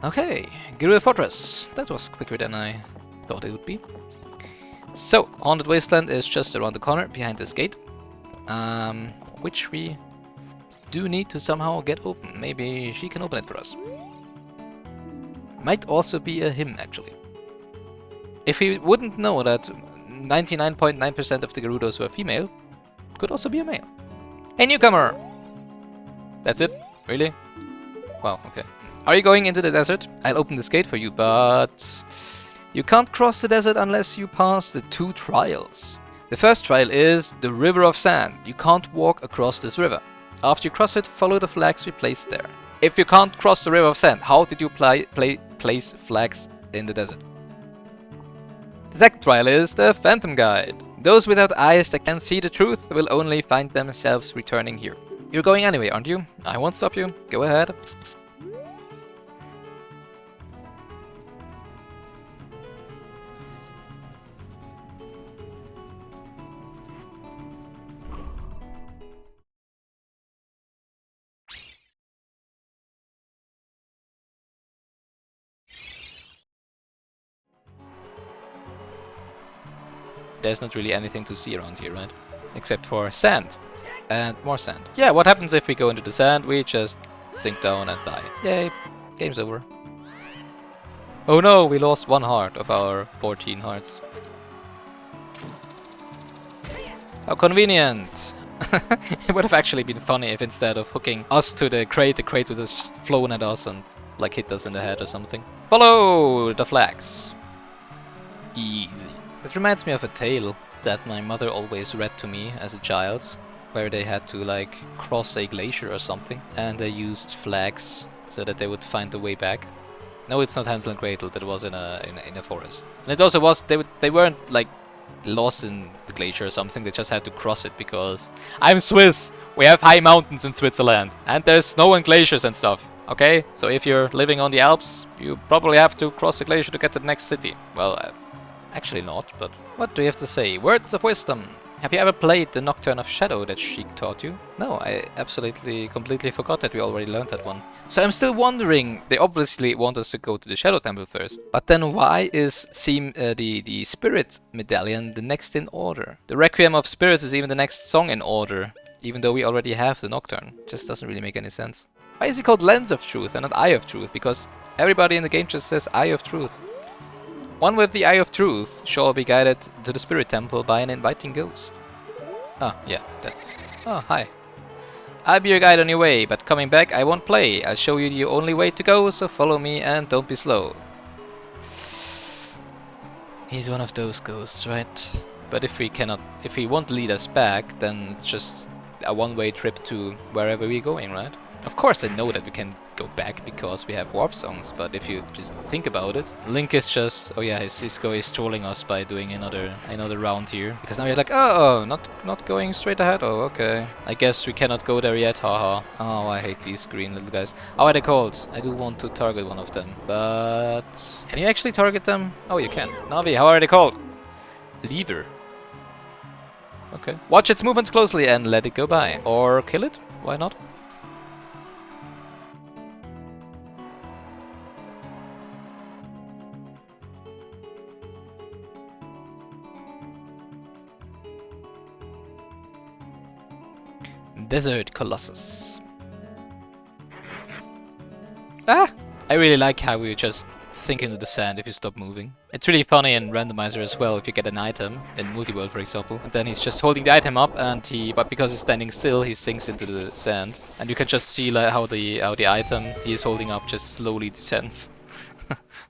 Okay, Gerudo Fortress. That was quicker than I thought it would be. So, Haunted Wasteland is just around the corner behind this gate. Which we do need to somehow get open. Maybe she can open it for us. Might also be a him, actually. If we wouldn't know that 99.9% of the Gerudos were female, could also be a male. Hey, newcomer! That's it? Really? Wow, okay. Are you going into the desert? I'll open this gate for you, but you can't cross the desert unless you pass the 2 trials. The first trial is the River of Sand. You can't walk across this river. After you cross it, follow the flags we placed there. If you can't cross the River of Sand, how did you place flags in the desert? The second trial is the Phantom Guide. Those without eyes that can see the truth will only find themselves returning here. You're going anyway, aren't you? I won't stop you. Go ahead. There's not really anything to see around here, right? Except for sand. And more sand. Yeah, what happens if we go into the sand? We just sink down and die. Yay, game's over. Oh no, we lost 1 heart of our 14 hearts. How convenient! It would have actually been funny if instead of hooking us to the crate would have just flown at us and like hit us in the head or something. Follow the flags. Easy. It reminds me of a tale that my mother always read to me as a child, where they had to like cross a glacier or something, and they used flags so that they would find the way back. No, it's not Hansel and Gretel. That was in a forest, and it also was they weren't like lost in the glacier or something. They just had to cross it because I'm Swiss. We have high mountains in Switzerland, and there's snow and glaciers and stuff. Okay, so if you're living on the Alps, you probably have to cross the glacier to get to the next city. Well. Actually not, but what do you have to say? Words of wisdom. Have you ever played the Nocturne of Shadow that Sheik taught you? No, I completely forgot that we already learned that one. So I'm still wondering, they obviously want us to go to the Shadow Temple first, but then why is the Spirit Medallion the next in order? The Requiem of Spirits is even the next song in order, even though we already have the Nocturne. Just doesn't really make any sense. Why is it called Lens of Truth and not Eye of Truth? Because everybody in the game just says Eye of Truth. One with the Eye of Truth shall be guided to the Spirit Temple by an inviting ghost. Ah, yeah, that's... Oh, hi. I'll be your guide on your way, but coming back I won't play. I'll show you the only way to go, so follow me and don't be slow. He's one of those ghosts, right? But if he won't lead us back, then it's just a one-way trip to wherever we're going, right? Of course I know that we can go back because we have warp songs, but if you just think about it, Link is just, oh yeah, Cisco is trolling us by doing another round here. Because now you're like, oh, not going straight ahead, oh okay. I guess we cannot go there yet, haha. Oh, I hate these green little guys. How are they called? I do want to target one of them, but... Can you actually target them? Oh, you can. Navi, how are they called? Lever. Okay. Watch its movements closely and let it go by. Or kill it? Why not? Desert Colossus. Ah! I really like how we just sink into the sand if you stop moving. It's really funny in Randomizer as well if you get an item, in Multiworld for example, and then he's just holding the item up and but because he's standing still he sinks into the sand. And you can just see like, how the item he is holding up just slowly descends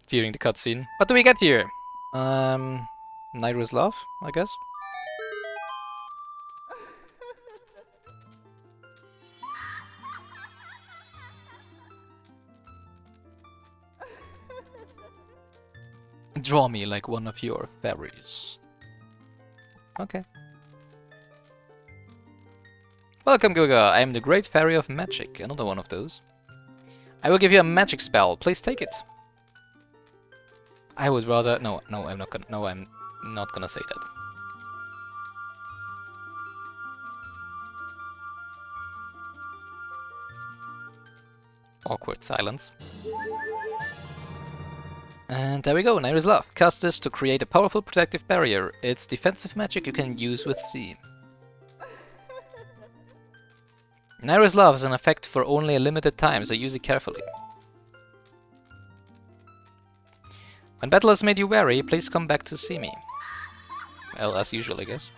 during the cutscene. What do we get here? Nairu's Love, I guess? Draw me like one of your fairies. Okay. Welcome, Guga. I am the Great Fairy of Magic. Another one of those. I will give you a magic spell. Please take it. I would rather... No, I'm not gonna... No, I'm not gonna say that. Awkward silence. And there we go, Naira's Love. Cast this to create a powerful protective barrier. It's defensive magic you can use with C. Naira's Love is an effect for only a limited time, so use it carefully. When battle has made you wary, please come back to see me. Well, as usual, I guess.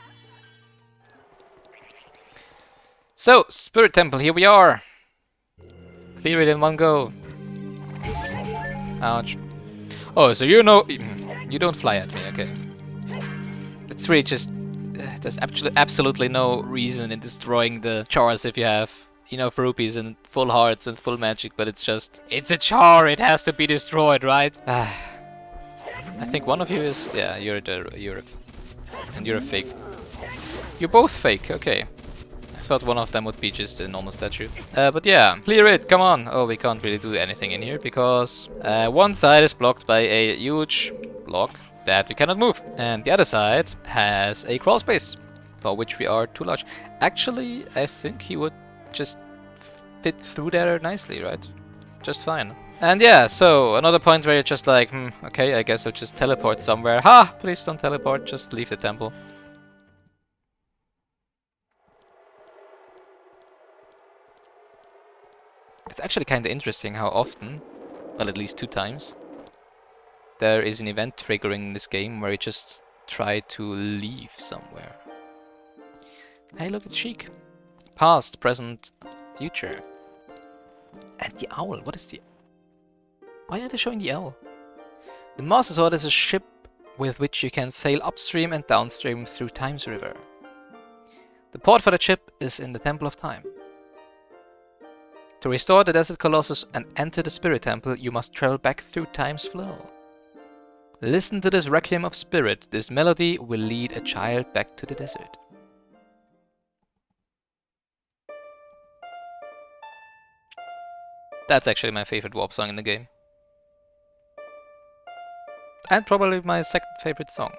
So, Spirit Temple, here we are! Clear it in one go. Ouch. Oh, so you know... You don't fly at me, okay. It's really just... there's absolutely no reason in destroying the chars if you have enough rupees and full hearts and full magic, but it's just... It's a char, it has to be destroyed, right? I think one of you is... Yeah, you're a fake. You're both fake, okay. I thought one of them would be just a normal statue. But yeah, clear it, come on! Oh, we can't really do anything in here because one side is blocked by a huge block that we cannot move. And the other side has a crawl space, for which we are too large. Actually, I think he would just fit through there nicely, right? Just fine. And yeah, so another point where you're just like, okay, I guess I'll just teleport somewhere. Ha! Please don't teleport, just leave the temple. It's actually kind of interesting how often, well, at least 2 times, there is an event triggering this game where you just try to leave somewhere. Hey, look, it's chic. Past, present, future. And the owl, what is the... Why are they showing the owl? The Master Sword is a ship with which you can sail upstream and downstream through Time's River. The port for the ship is in the Temple of Time. To restore the Desert Colossus and enter the Spirit Temple, you must travel back through Time's flow. Listen to this Requiem of Spirit. This melody will lead a child back to the desert. That's actually my favorite warp song in the game. And probably my second favorite song.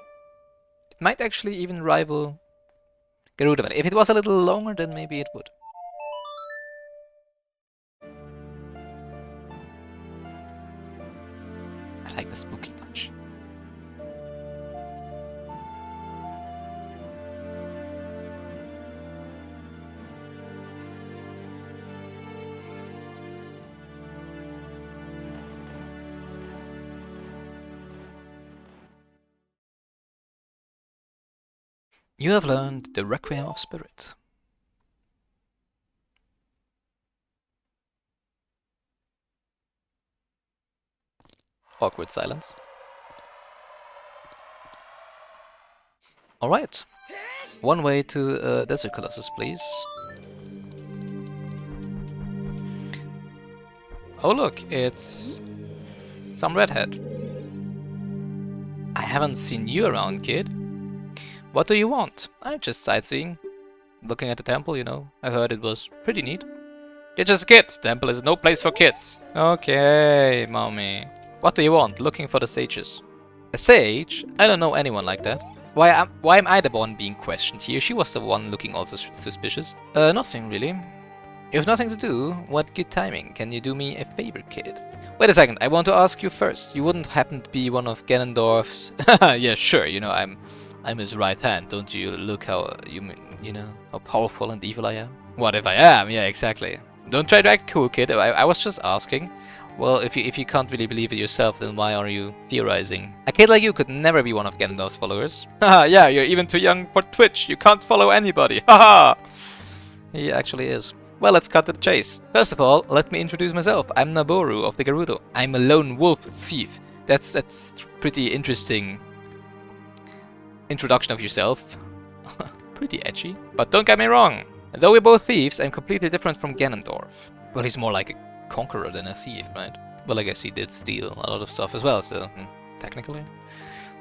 It might actually even rival Garuda. If it was a little longer, then maybe it would. I like the spooky touch. You have learned the Requiem of Spirit. Awkward silence. Alright. One way to Desert Colossus, please. Oh look, it's some redhead. I haven't seen you around, kid. What do you want? I'm just sightseeing. Looking at the temple, you know. I heard it was pretty neat. You're just a kid. Temple is no place for kids. Okay, mommy. What do you want? Looking for the sages. A sage? I don't know anyone like that. Why am I the one being questioned here? She was the one looking also suspicious. Nothing really. You have nothing to do? What good timing. Can you do me a favor, kid? Wait a second, I want to ask you first. You wouldn't happen to be one of Ganondorf's... Yeah, sure, you know, I'm his right hand. Don't you look how, you know, how powerful and evil I am? What if I am? Yeah, exactly. Don't try to act cool, kid. I was just asking. Well, if you can't really believe it yourself, then why are you theorizing? A kid like you could never be one of Ganondorf's followers. Haha, yeah, you're even too young for Twitch. You can't follow anybody. Haha! He actually is. Well, let's cut to the chase. First of all, let me introduce myself. I'm Naboru of the Gerudo. I'm a lone wolf thief. That's pretty interesting introduction of yourself. Pretty edgy. But don't get me wrong. Though we're both thieves, I'm completely different from Ganondorf. Well, he's more like a conqueror than a thief, right? Well, I guess he did steal a lot of stuff as well, so technically.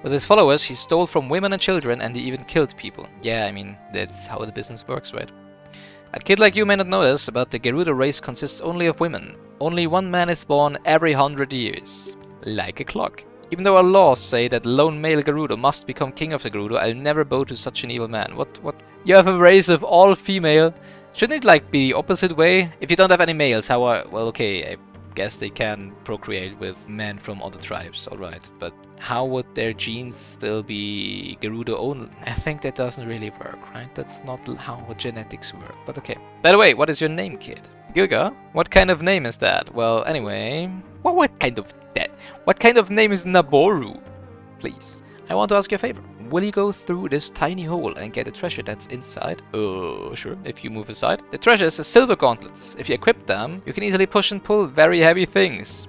With his followers, he stole from women and children, and he even killed people. Yeah, I mean, that's how the business works, right? A kid like you may not know this, but the Gerudo race consists only of women. Only one man is born every 100 years. Like a clock. Even though our laws say that lone male Gerudo must become king of the Gerudo, I'll never bow to such an evil man. What? You have a race of all female? Shouldn't it like be the opposite way? If you don't have any males, how are... Well, okay, guess they can procreate with men from other tribes, alright. But how would their genes still be Gerudo only? I think that doesn't really work, right? That's not how genetics work, but okay. By the way, what is your name, kid? Gilga? What kind of name is that? Well, anyway... What kind of name is Naboru? Please. I want to ask you a favor. Will you go through this tiny hole and get the treasure that's inside? Sure, if you move aside. The treasure is the silver gauntlets. If you equip them, you can easily push and pull very heavy things.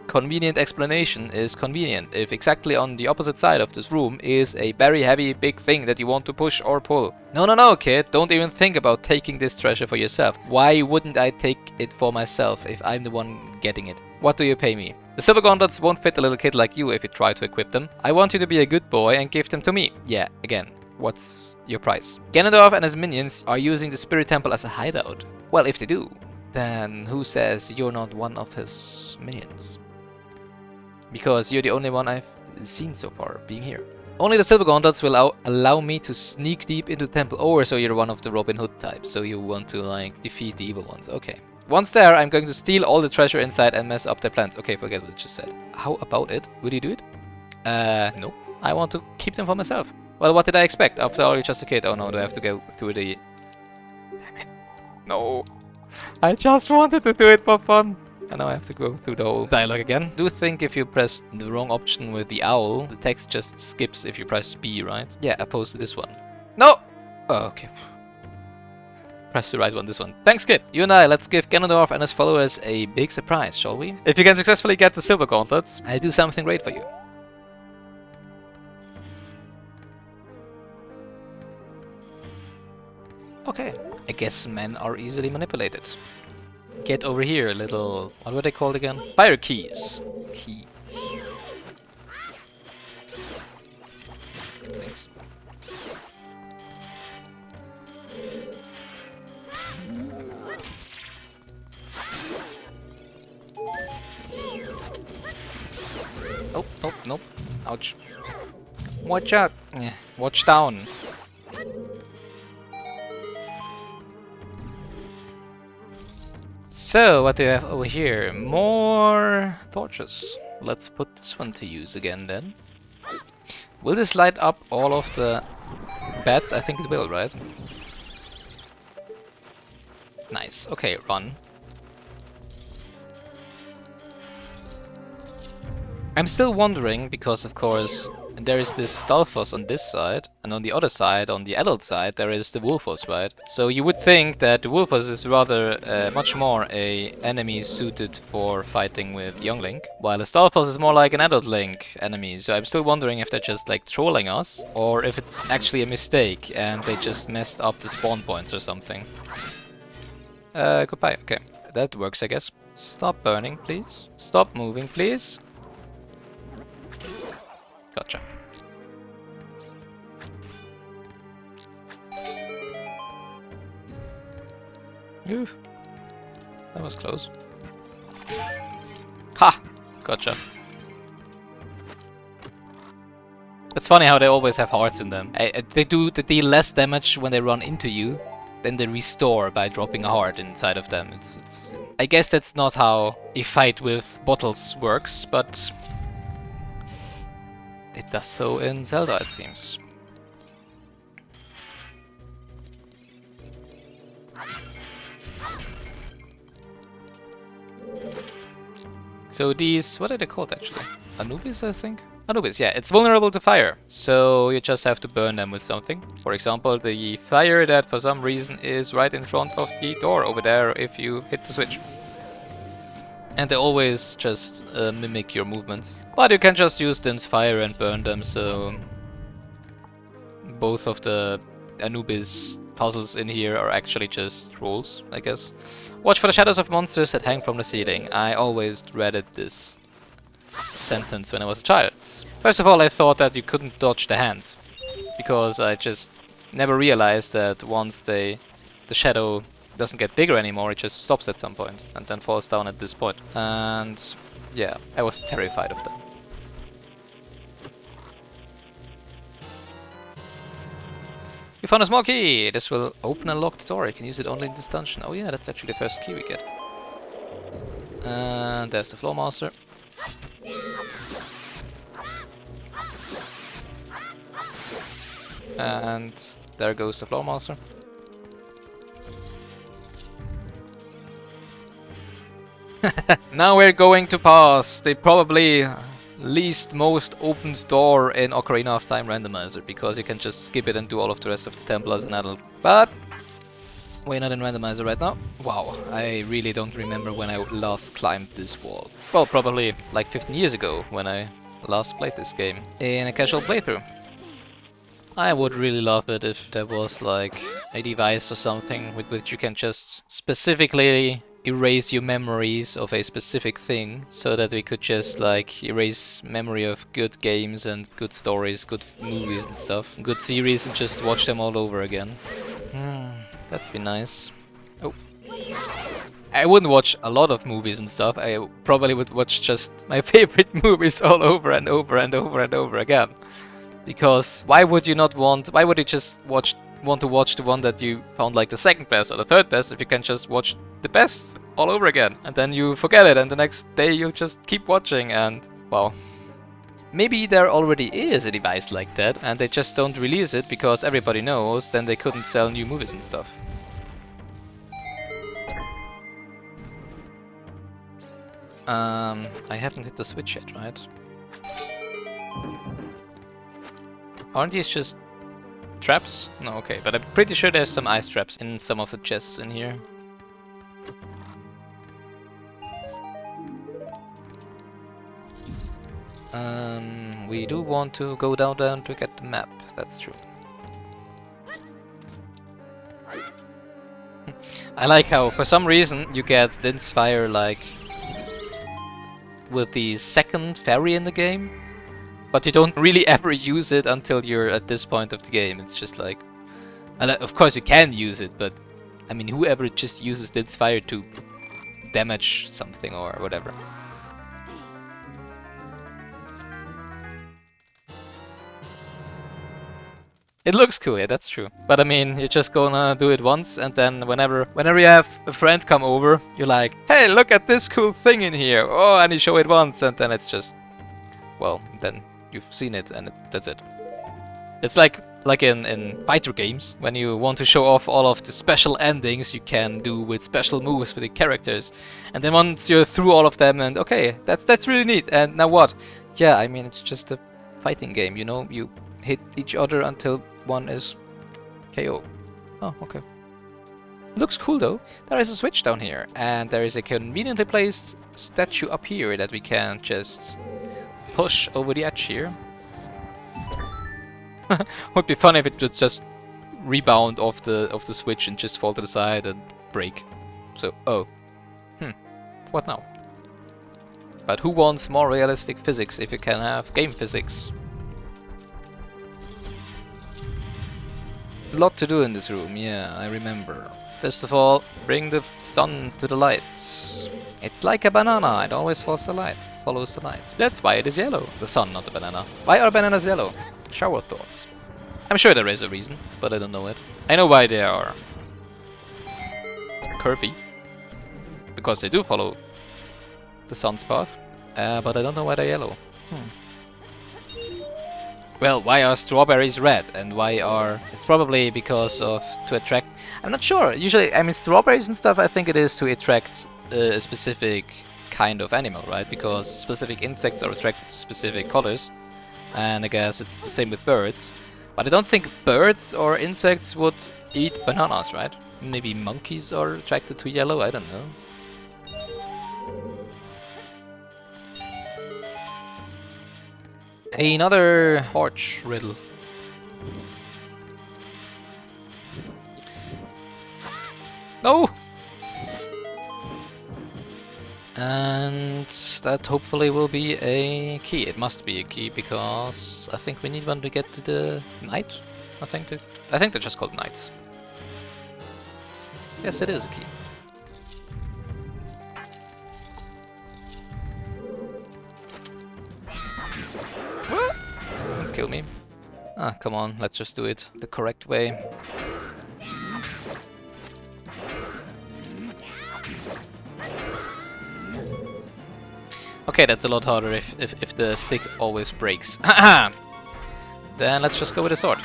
Convenient explanation is convenient if exactly on the opposite side of this room is a very heavy big thing that you want to push or pull. No, kid, don't even think about taking this treasure for yourself. Why wouldn't I take it for myself if I'm the one getting it? What do you pay me? The silver gauntlets won't fit a little kid like you if you try to equip them. I want you to be a good boy and give them to me. Yeah, again, what's your price? Ganondorf and his minions are using the spirit temple as a hideout. Well, if they do, then who says you're not one of his minions? Because you're the only one I've seen so far being here. Only the silver gauntlets will allow me to sneak deep into the temple. Oh, so you're one of the Robin Hood types, so you want to like defeat the evil ones. Okay. Once there, I'm going to steal all the treasure inside and mess up their plans. Okay, forget what I just said. How about it? Would you do it? No. I want to keep them for myself. Well, what did I expect? After all, you're just a kid. Oh no, do I have to go through the... Damn it. No. I just wanted to do it for fun. And now I have to go through the whole dialogue again. Do think if you press the wrong option with the owl, the text just skips if you press B, right? Yeah, opposed to this one. No! Oh, okay. Press the right one, this one. Thanks, kid. You and I, let's give Ganondorf and his followers a big surprise, shall we? If you can successfully get the silver gauntlets, I'll do something great for you. Okay. I guess men are easily manipulated. Get over here, little... What were they called again? Fire Keese. Keese. Thanks. Oh, oh, nope. Ouch. Watch out. Yeah, watch down. So, what do you have over here? More torches. Let's put this one to use again then. Will this light up all of the beds? I think it will, right? Nice. Okay, run. I'm still wondering, because of course there is this Stalfos on this side, and on the other side, on the adult side, there is the Wolfos, right? So you would think that the Wolfos is rather much more a enemy suited for fighting with young Link, while the Stalfos is more like an adult Link enemy. So I'm still wondering if they're just like trolling us, or if it's actually a mistake and they just messed up the spawn points or something. Goodbye. Okay, that works, I guess. Stop burning, please. Stop moving, please. Gotcha. Oof. That was close. Ha! Gotcha. It's funny how they always have hearts in them. They deal less damage when they run into you than they restore by dropping a heart inside of them. It's I guess that's not how a fight with bottles works, but it does so in Zelda, it seems. So these, what are they called actually? Anubis, I think? Anubis, yeah, it's vulnerable to fire. So you just have to burn them with something. For example, the fire that for some reason is right in front of the door over there if you hit the switch. And they always just mimic your movements. But you can just use Din's fire and burn them, so... Both of the Anubis puzzles in here are actually just rules, I guess. Watch for the shadows of monsters that hang from the ceiling. I always dreaded this sentence when I was a child. First of all, I thought that you couldn't dodge the hands. Because I just never realized that once the shadow doesn't get bigger anymore, it just stops at some point and then falls down at this point. And yeah, I was terrified of that. You found a small key! This will open a locked door. You can use it only in this dungeon. Oh yeah, that's actually the first key we get. And there's the Floor Master. And there goes the Floor Master. Now we're going to pass the probably least most opened door in Ocarina of Time randomizer, because you can just skip it and do all of the rest of the temple as an adult. But we're not in randomizer right now. Wow, I really don't remember when I last climbed this wall. Well, probably like 15 years ago when I last played this game in a casual playthrough. I would really love it if there was like a device or something with which you can just specifically erase your memories of a specific thing, so that we could just like erase memory of good games and good stories, good movies and stuff, good series, and just watch them all over again. That'd be nice. Oh. I wouldn't watch a lot of movies and stuff. I probably would watch just my favorite movies all over and over and over and over again. Because why would you just want to watch the one that you found like the second best or the third best if you can just watch the best all over again, and then you forget it and the next day you just keep watching? And well, maybe there already is a device like that and they just don't release it because everybody knows then they couldn't sell new movies and stuff. I haven't hit the switch yet, right? Aren't these just traps? No, okay, but I'm pretty sure there's some ice traps in some of the chests in here. We do want to go down to get the map, that's true. I like how, for some reason, you get Din's Fire like with the second fairy in the game, but you don't really ever use it until you're at this point of the game. It's just like, and of course you can use it, but I mean, whoever just uses Din's Fire to damage something or whatever. It looks cool, yeah, that's true. But I mean, you're just gonna do it once, and then whenever you have a friend come over, you're like, hey, look at this cool thing in here. Oh, and you show it once, and then it's just, well, then you've seen it, and that's it. It's like in fighter games, when you want to show off all of the special endings you can do with special moves for the characters. And then once you're through all of them, and okay, that's really neat. And now what? Yeah, I mean, it's just a fighting game, you know? You hit each other until one is KO. Oh, okay. Looks cool though. There is a switch down here, and there is a conveniently placed statue up here that we can just push over the edge here. Would be fun if it would just rebound off the switch and just fall to the side and break. So, oh. What now? But who wants more realistic physics if you can have game physics? A lot to do in this room, yeah, I remember. First of all, bring the sun to the light. It's like a banana, it always follows the light. That's why it is yellow. The sun, not the banana. Why are bananas yellow? Shower thoughts. I'm sure there is a reason, but I don't know it. I know why they are curvy, because they do follow the sun's path, but I don't know why they're yellow. Well, why are strawberries red, and why are... It's probably because of... to attract... I'm not sure. Usually, I mean, strawberries and stuff, I think it is to attract a specific kind of animal, right? Because specific insects are attracted to specific colors. And I guess it's the same with birds. But I don't think birds or insects would eat bananas, right? Maybe monkeys are attracted to yellow, I don't know. Another torch riddle. No! And that hopefully will be a key. It must be a key because I think we need one to get to the knight. I think they're just called knights. Yes, it is a key. Kill me. Ah, come on, let's just do it the correct way. Okay, that's a lot harder if the stick always breaks. Then let's just go with a sword.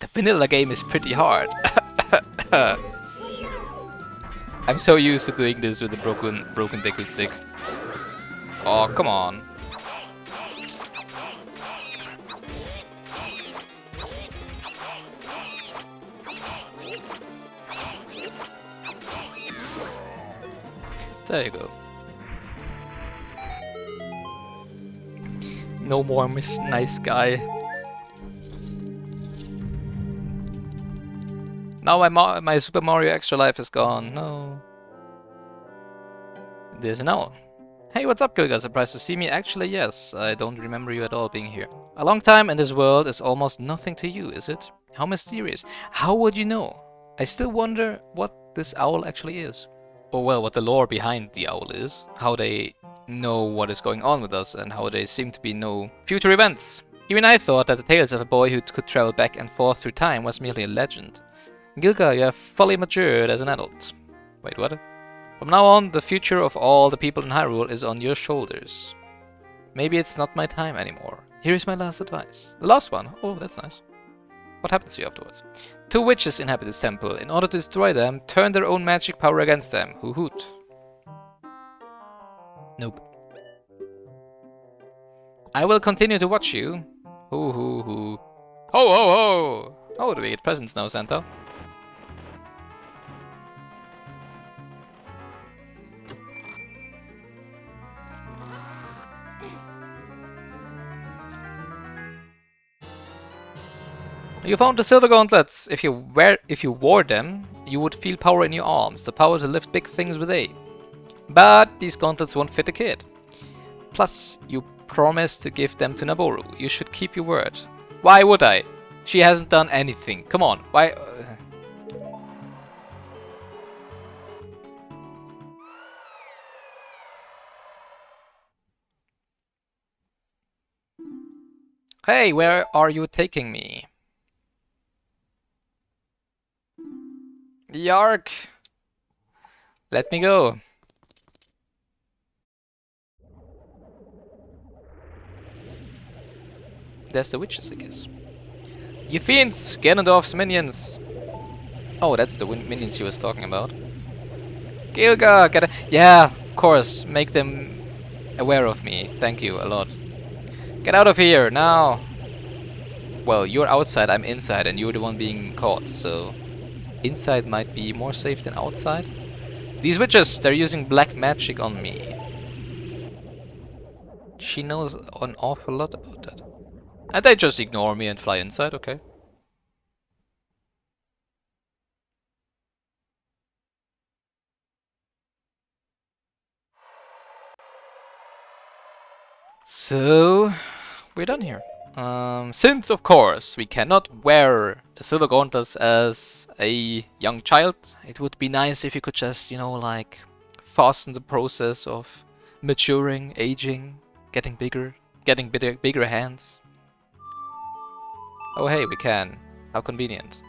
The vanilla game is pretty hard. I'm so used to doing this with the broken Deku stick. Oh, come on. There you go. No more Miss Nice Guy. Now my Super Mario Extra Life is gone. No. There's an owl. Hey, what's up, Gilganos? Surprised to see me? Actually, yes. I don't remember you at all being here. A long time in this world is almost nothing to you, is it? How mysterious. How would you know? I still wonder what this owl actually is. Or well, what the lore behind the owl is. How they know what is going on with us and how they seem to be know future events. Even I thought that the tales of a boy who could travel back and forth through time was merely a legend. Gilga, you have fully matured as an adult. Wait, what? From now on, the future of all the people in Hyrule is on your shoulders. Maybe it's not my time anymore. Here is my last advice. The last one? Oh, that's nice. What happens to you afterwards? 2 witches inhabit this temple. In order to destroy them, turn their own magic power against them. Hoo hoot. Nope. I will continue to watch you. Hoo hoo hoo. Ho ho ho! Oh, do we get presents now, Santa? You found the silver gauntlets. If you wore them, you would feel power in your arms, the power to lift big things with A. But these gauntlets won't fit a kid. Plus, you promised to give them to Naboru. You should keep your word. Why would I? She hasn't done anything. Come on, why? Hey, where are you taking me? Yark! Let me go. There's the witches, I guess. You fiends! Ganondorf's minions! Oh, that's the minions she was talking about. Gilga! Get a yeah, of course. Make them aware of me. Thank you a lot. Get out of here, now! Well, you're outside, I'm inside, and you're the one being caught, so... Inside might be more safe than outside. These witches, they're using black magic on me. She knows an awful lot about that. And they just ignore me and fly inside, okay. So, we're done here. Since, of course, we cannot wear the silver gauntlets as a young child, it would be nice if you could just, you know, like, fasten the process of maturing, aging, getting bigger hands. Oh hey, we can. How convenient.